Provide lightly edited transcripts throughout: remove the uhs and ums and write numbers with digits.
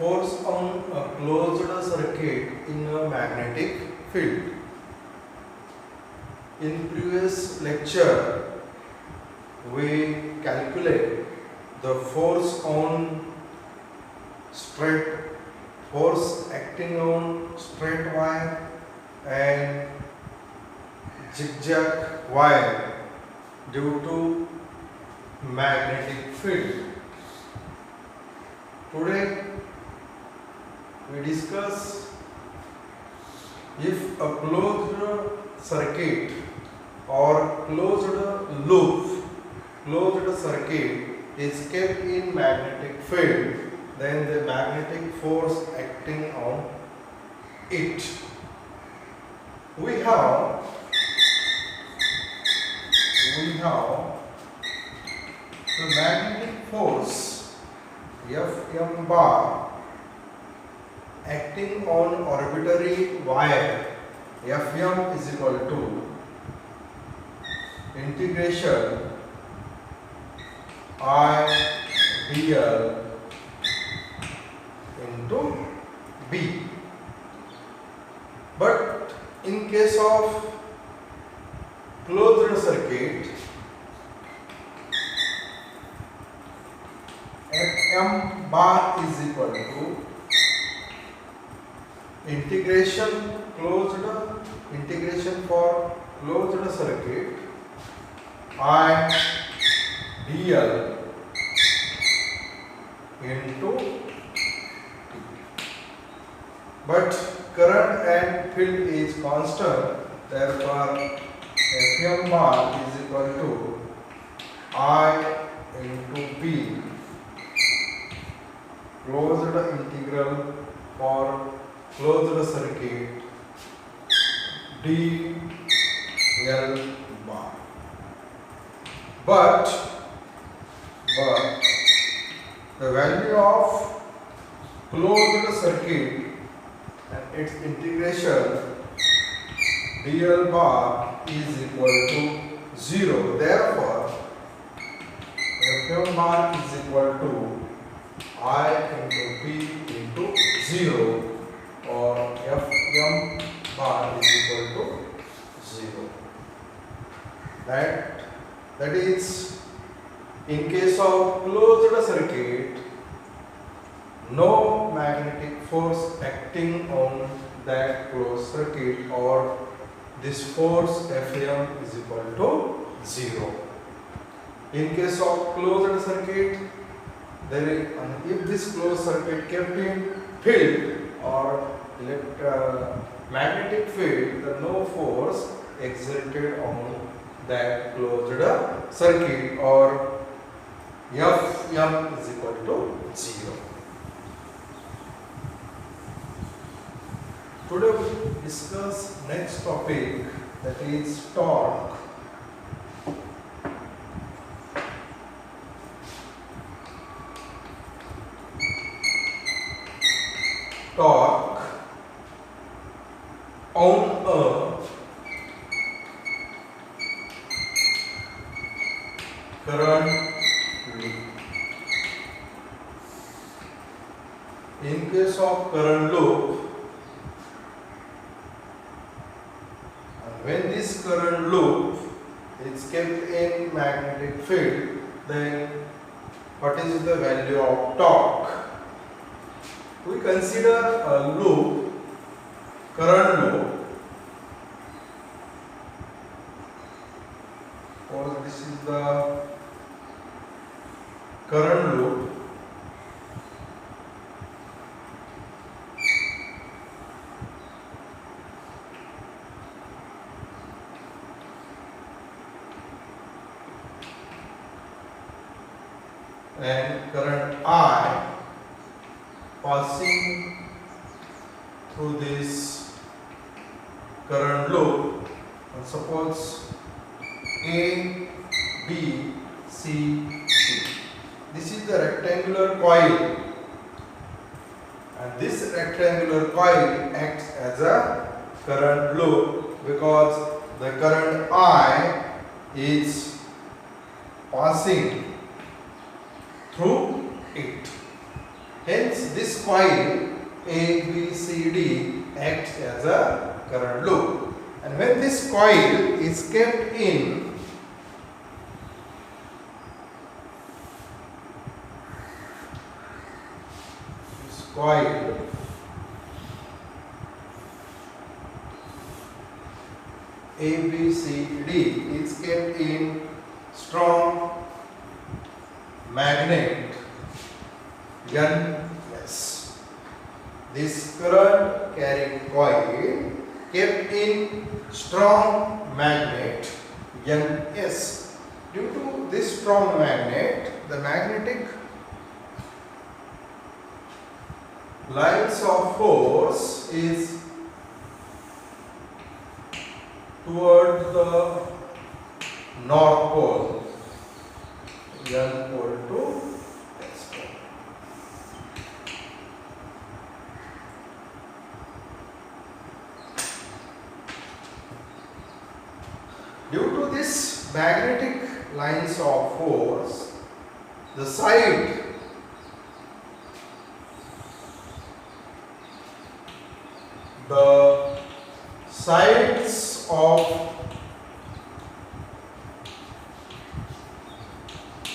force on a closed circuit in a magnetic field. In previous lecture, we calculate the force acting on straight wire and zigzag wire due to magnetic field. Today we discuss if a closed circuit or closed circuit is kept in magnetic field, then the magnetic force acting on it. We have the magnetic force Fm bar acting on arbitrary wire. Fm is equal to integration I dl into B. But in case of closed circuit, Fm bar is equal to integration for closed circuit I dl into T. But current and field is constant, therefore Fm bar is equal to I into B, closed integral for closed circuit dl bar. But the value of closed circuit and its integration dl bar is equal to 0. Therefore, Fm bar is equal to I into B into 0, or Fm bar is equal to 0. That is, in case of closed circuit, no magnetic force acting on that closed circuit, or this force Fm is equal to 0. In case of closed circuit, if this closed circuit kept in field or magnetic field, then no force exerted on that closed circuit, or Fm is equal to 0. Today we discuss next topic, that is torque. Torque on a current loop. In case of current loop, when this current loop is kept in magnetic field, then what is the value of torque? We consider a loop, current loop. Or this is the current loop. And current I passing through this current loop, and suppose A, B, C, D. This is the rectangular coil, and this rectangular coil acts as a current loop because the current I is passing through it. Hence, this coil A, B, C, D acts as a current loop. And when this coil is kept in coil A, B, C, D is kept in strong magnet NS. This current carrying coil kept in strong magnet NS. Due to this strong magnet, the magnetic lines of force is toward the north pole, N pole to S pole. Due to this magnetic lines of force, the sides of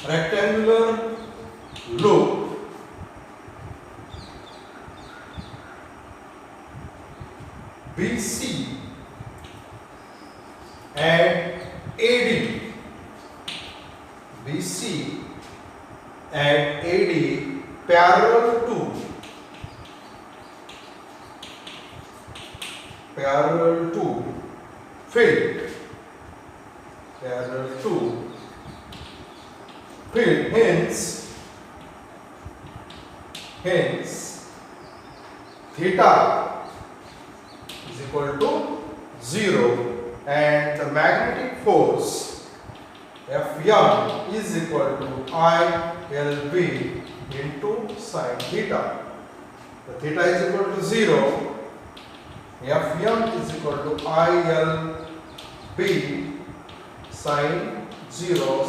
rectangular loop BC and AD, BC and AD parallel to field, hence theta is equal to 0 and the magnetic force Fm is equal to ILB into sin theta. The theta is equal to 0, Fm is equal to ILB sin 0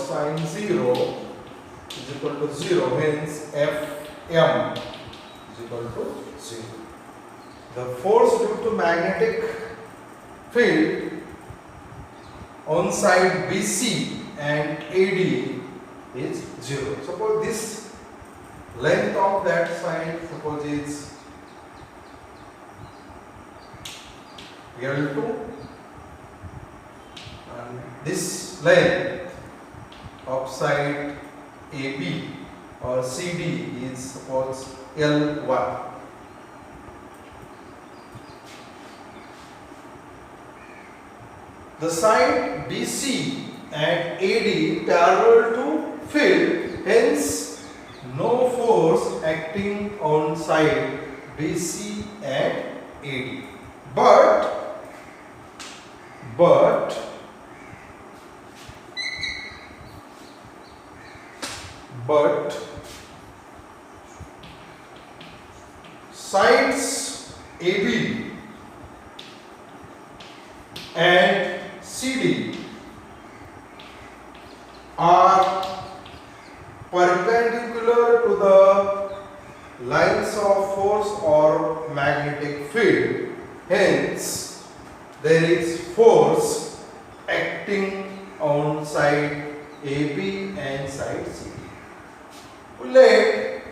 is equal to 0, hence Fm is equal to 0. The force due to magnetic field on side BC and AD is 0. Suppose this length of that side, suppose is L2 and this length of side AB or CD is suppose L1. The side BC and AD parallel to field, hence no force acting on side BC and AD. But sides AB and CD are perpendicular to the lines of force or magnetic field. Hence, there is force acting on side AB and side CD. Let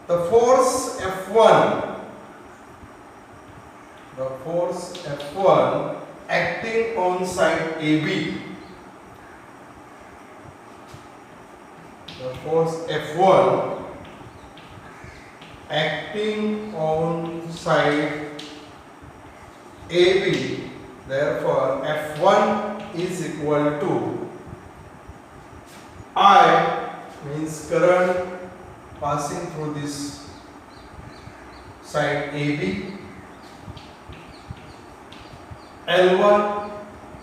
the force F1 acting on side AB, the force F1 acting on side AB, therefore F1 is equal to I, means current passing through this side AB, L1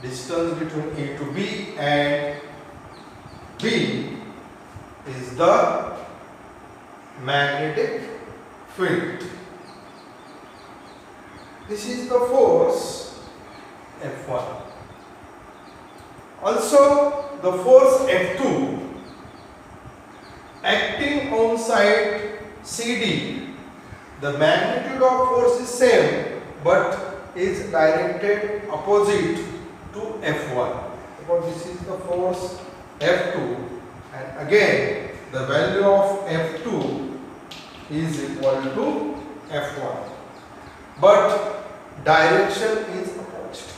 distance between A to B, and B is the magnetic field. This is the force F1. Also, the force F2 acting on side CD, the magnitude of force is same but is directed opposite to F1. Because this is the force F2, and again the value of F2 is equal to F1, but direction is opposite.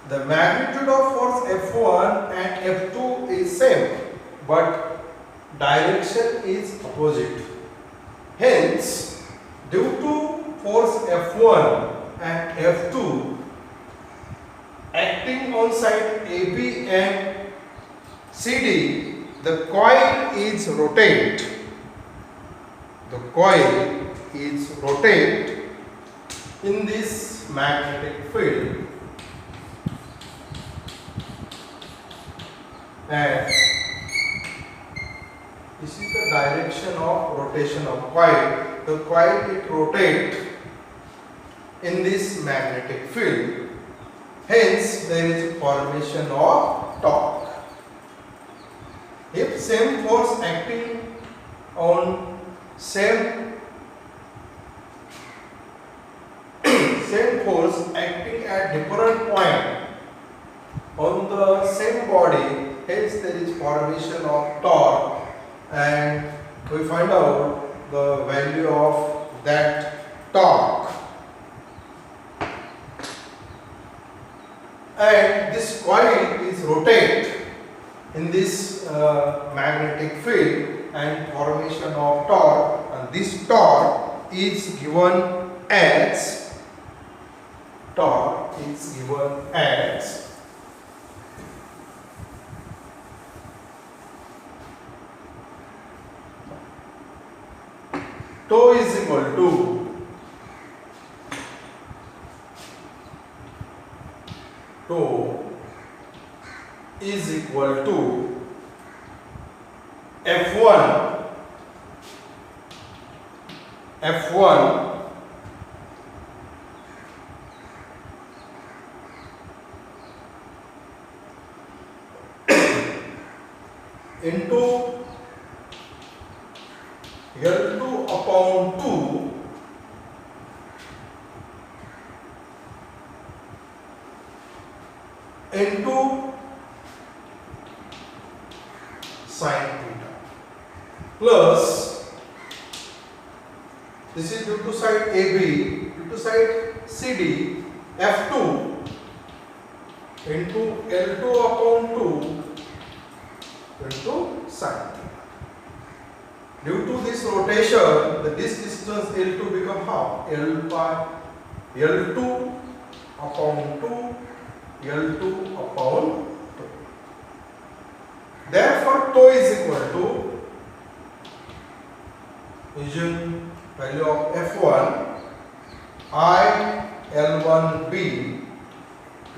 The magnitude of force F1 and F2 is same, but direction is opposite. Hence, due to force F1 and F2 acting on side AB and CD, the coil is rotate. The coil is rotate in this magnetic field, and this is the direction of rotation of coil. The coil it rotate in this magnetic field. Hence, there is formation of torque. If same force acting on same force acting at different point on the same body, hence there is formation of torque, and we find out the value of that torque. And this coil is rotate in this magnetic field and formation of torque, and this torque is given as tau is equal to F1 into L2 upon 2 into sin theta plus, this is due to side AB, due to side CD, F2 into L2 upon 2 into sin theta. Due to this rotation, this distance L2 become how? L by L2 upon 2, L2 upon 2. Therefore, tau is equal to, using value of F1, I L1B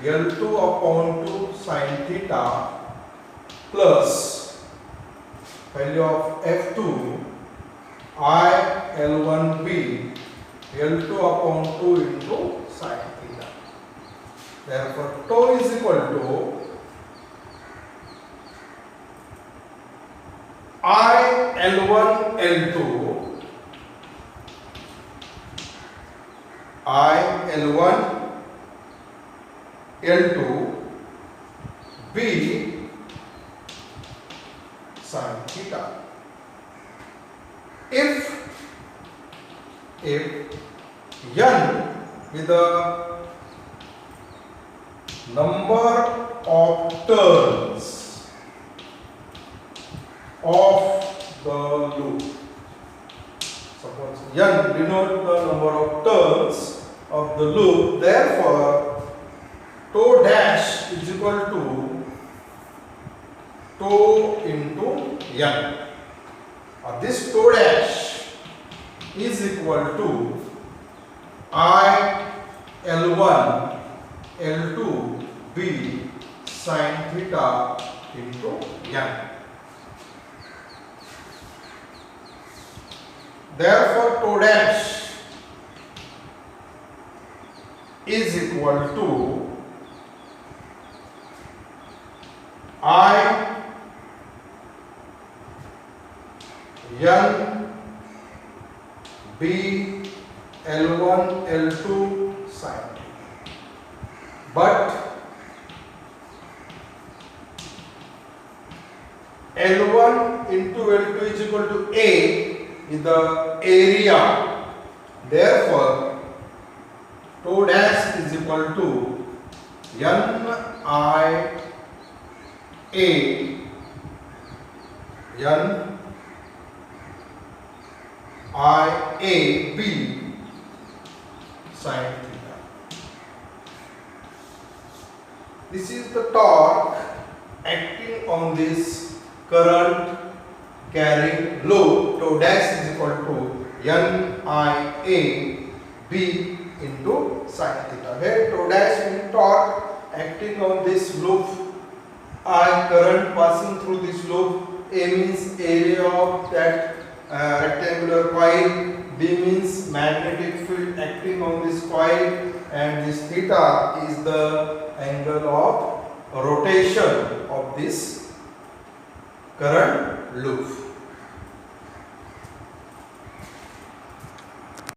L2 upon 2 sin theta plus value of F2 I L1B L2 upon 2 into sin theta. Therefore, tau is equal to I L1 L2 I L1 L2 B sin theta. If n with the number of turns of the loop, suppose n denote the number of turns of the loop, therefore tau dash is equal to tau into n. This tau dash is equal to I L1 L2 B sin theta into n. Therefore, tau dash is equal to I N B L1 L2 sin theta. But L1 into L2 is equal to A is the area. Therefore, tau dash is equal to NIA NIAB sin theta. This is the torque acting on this current carrying loop. Tau dash is equal to NIAB into sin theta. Here tau dash means torque acting on this loop. I current passing through this loop. A means area of that rectangular coil. B means magnetic field acting on this coil, and this theta is the angle of rotation of this current loop.